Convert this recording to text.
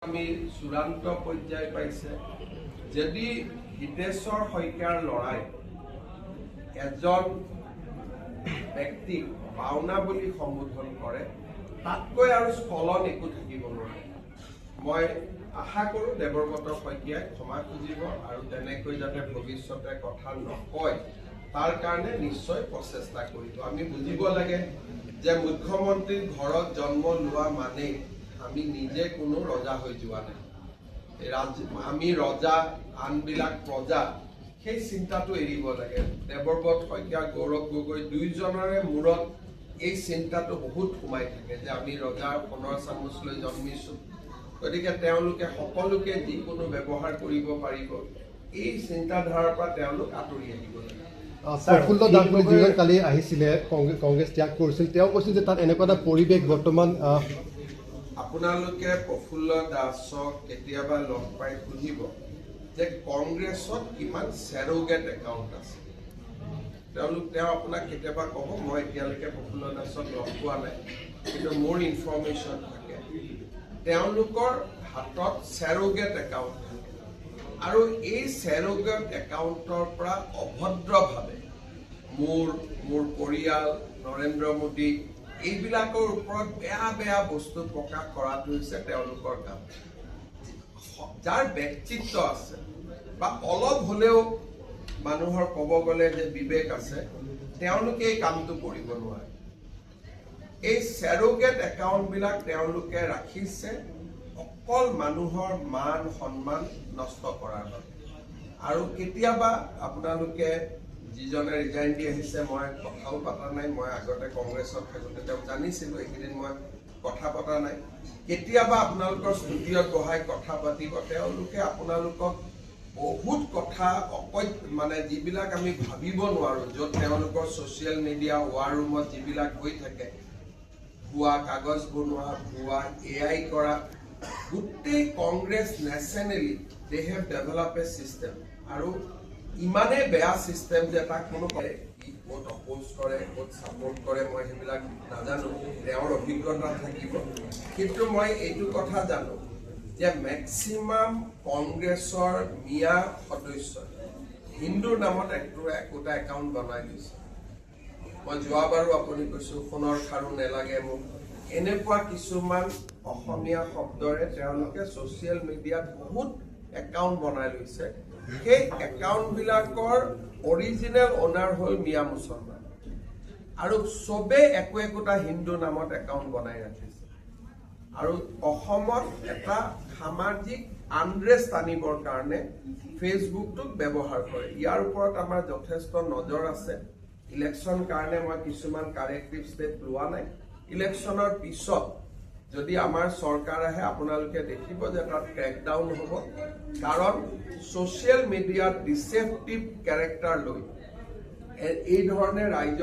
আমি চূড়ান্ত পৰ্যায় পাইছে যদি হিতেশ্বৰ শইকীয়াৰ লৰাই এজন ব্যক্তিক পাওনা বুলি সম্বোধন কৰে তাতকৈ আৰু স্খলন একো থাকিব নোৱাৰে। মই আশা কৰোঁ দেৱব্ৰত শইকীয়াই ক্ষমা খুজিব আৰু তেনেকৈ যাতে ভৱিষ্যতে কথা নকয় তাৰ কাৰণে নিশ্চয় প্ৰচেষ্টা কৰিব। আমি বুজিব লাগে যে মুখ্যমন্ত্ৰীৰ ঘৰত জন্ম লোৱা মানে আমি নিজে কোনো ৰজা হৈ যোৱা নাই। আমি ৰজা আনবিলাক প্ৰজা সেই চিন্তাটো এৰিব লাগে। দেৱব্ৰত শইকীয়া গৌৰৱ গগৈ দুয়োজনৰে মূৰত এই চিন্তাটো বহুত সোমাই থাকে যে আমি ৰজাৰ সোণৰ চামুচ লৈ জন্মিছোঁ, গতিকে তেওঁলোকে সকলোকে যিকোনো ব্যৱহাৰ কৰিব পাৰিব, এই চিন্তাধাৰাৰ পৰা তেওঁলোক আঁতৰি আহিব লাগে। প্ৰফুল্ল দাস যিজন কালি আহিছিলে কংগ্ৰেছ ত্যাগ কৰিছিল, তেওঁ কৈছিল যে তাত এনেকুৱা এটা পৰিৱেশ বৰ্তমান। আপোনালোকে প্ৰফুল্ল দাসক কেতিয়াবা লগ পাই সুধিব যে কংগ্ৰেছত কিমান চেৰোগেট একাউণ্ট আছে। তেওঁ আপোনাক কেতিয়াবা ক'ব মই এতিয়ালৈকে প্ৰফুল্ল দাসক লগ পোৱা নাই, কিন্তু মোৰ ইনফৰ্মেশ্যন থাকে তেওঁলোকৰ হাতত চেৰোগেট একাউণ্ট থাকে আৰু এই চেৰোগেট একাউণ্টৰ পৰা অভদ্ৰভাৱে মোৰ পৰিয়াল নৰেন্দ্ৰ মোদী এইবিলাকৰ ওপৰত বেয়া বেয়া বস্তু প্ৰকাশ কৰাটো হৈছে তেওঁলোকৰ কাম। যাৰ ব্যক্তিত্ব আছে বা অলপ হ'লেও মানুহৰ ক'ব গ'লে যে বিবেক আছে, তেওঁলোকে এই কামটো কৰিব নোৱাৰে। এই চেৰোগেট একাউণ্টবিলাক তেওঁলোকে ৰাখিছে অকল মানুহৰ মান সন্মান নষ্ট কৰাৰ বাবে। আৰু কেতিয়াবা আপোনালোকে যিজনে ৰিজাইন দি আহিছে, মই কথাও পতা নাই, মই আগতে কংগ্ৰেছত থাকোঁতে তেওঁক জানিছিলোঁ, এইকেইদিন মই কথা পতা নাই। কেতিয়াবা আপোনালোকৰ ষ্টুডিঅ'ত বহাই কথা পাতিব, তেওঁলোকে আপোনালোকক বহুত কথা মানে যিবিলাক আমি ভাবিব নোৱাৰোঁ, য'ত তেওঁলোকৰ ছ'চিয়েল মিডিয়া ৱাৰ ৰুমত যিবিলাক হৈ থাকে, ভুৱা কাগজ বনোৱা, ভুৱা AI কৰা, গোটেই Congress nationally they have develop a system. আৰু ইমানেই বেয়া ছিষ্টেম যে তাক কোনো ক'ত অপ'জ কৰে ক'ত ছাপৰ্ট কৰে মই সেইবিলাক নাজানো, তেওঁৰ অভিজ্ঞতা থাকিব। কিন্তু মই এইটো কথা জানো যে মেক্সিমাম কংগ্ৰেছৰ মিয়া সদস্যই হিন্দুৰ নামত একোটা একাউণ্ট বনাই দিছে। মই যোৱাবাৰো আপুনি কৈছোঁ সোণৰ খাৰু নেলাগে মোক, এনেকুৱা কিছুমান অসমীয়া শব্দৰে তেওঁলোকে ছ'চিয়েল মিডিয়াত বহুত একাউণ্ট বনাই লৈছে। সেই একাউণ্টবিলাকৰ অৰিজিনেল অ'নাৰ হ'ল মিয়া মুছলমান, আৰু চবেই একোটা হিন্দু নামত একাউণ্ট বনাই ৰাখিছে। আৰু অসমত এটা সামাজিক আনৰেষ্ট আনিবৰ কাৰণে ফেচবুকটোক ব্যৱহাৰ কৰে। ইয়াৰ ওপৰত আমাৰ যথেষ্ট নজৰ আছে। ইলেকশ্যন কাৰণে মই কিছুমান কাৰেক্টিভ ষ্টেপ লোৱা নাই। ইলেকশ্যনৰ পিছত যদি আমাৰ চৰকাৰ আহে আপোনালোকে দেখিব যে তাত ক্ৰেকডাউন হ'ব, কাৰণ ছ'চিয়েল মিডিয়াত ডিচেপ্টিভ কেৰেক্টাৰ লৈ এই ধৰণে ৰাইজক